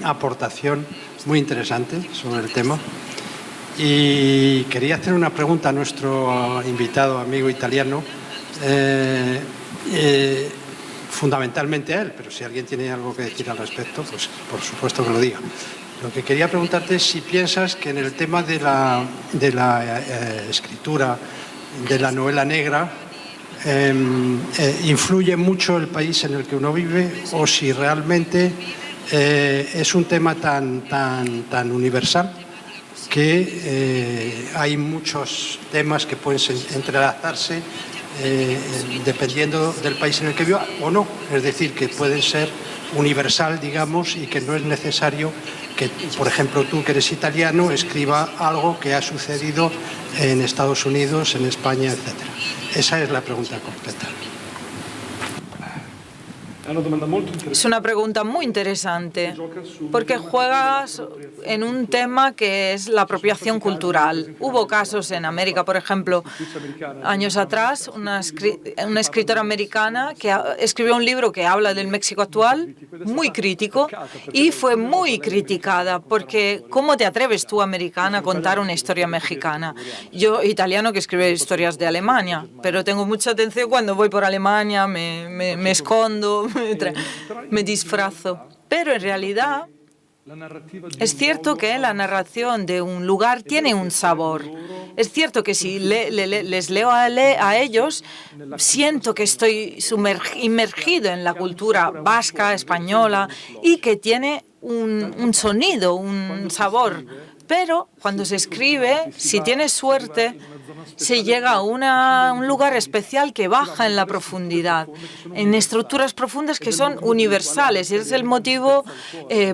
aportación muy interesante sobre el tema. Y quería hacer una pregunta a nuestro invitado, amigo italiano, fundamentalmente a él, pero si alguien tiene algo que decir al respecto, pues por supuesto que lo diga. Lo que quería preguntarte es si piensas que en el tema de la escritura de la novela negra influye mucho el país en el que uno vive, o si realmente es un tema tan universal que hay muchos temas que pueden entrelazarse dependiendo del país en el que viva o no. Es decir, que pueden ser universal, digamos, y que no es necesario que, por ejemplo, tú que eres italiano, escriba algo que ha sucedido en Estados Unidos, en España, etc. Esa es la pregunta completa. Es una pregunta muy interesante, porque juegas en un tema que es la apropiación cultural. Hubo casos en América, por ejemplo, años atrás, una escritora americana que escribió un libro que habla del México actual, muy crítico, y fue muy criticada, porque ¿cómo te atreves tú, americana, a contar una historia mexicana? Yo, italiano, que escribo historias de Alemania, pero tengo mucha atención cuando voy por Alemania, me escondo, me disfrazo. Pero en realidad es cierto que la narración de un lugar tiene un sabor. Es cierto que si les leo a ellos, siento que estoy inmergido en la cultura vasca, española, y que tiene un sonido, un sabor. Pero cuando se escribe, si tienes suerte, se llega a un lugar especial que baja en la profundidad, en estructuras profundas que son universales. Y ese es el motivo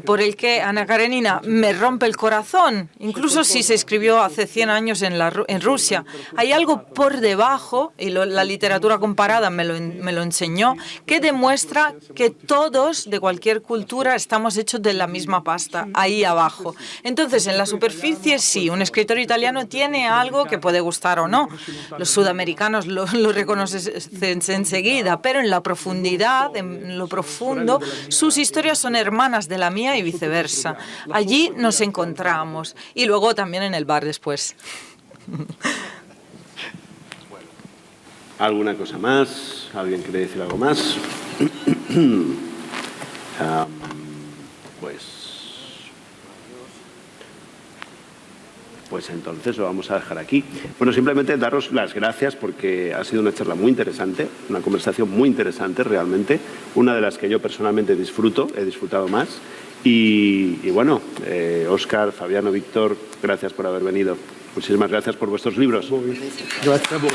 por el que Ana Karenina me rompe el corazón, incluso si se escribió hace 100 años en Rusia. Hay algo por debajo, y la literatura comparada me lo enseñó, que demuestra que todos, de cualquier cultura, estamos hechos de la misma pasta, ahí abajo. Entonces, en la superficie, sí, un escritor italiano tiene algo que puede gustar o no. Los sudamericanos lo reconocen enseguida, pero en la profundidad, en lo profundo, sus historias son hermanas de la mía y viceversa. Allí nos encontramos. Y luego también en el bar después. ¿Alguna cosa más? ¿Alguien quiere decir algo más? Pues entonces lo vamos a dejar aquí. Bueno, simplemente daros las gracias porque ha sido una charla muy interesante, una conversación muy interesante realmente, una de las que yo personalmente he disfrutado más. Y bueno, Óscar, Fabiano, Víctor, gracias por haber venido. Muchísimas gracias por vuestros libros. Gracias a voi.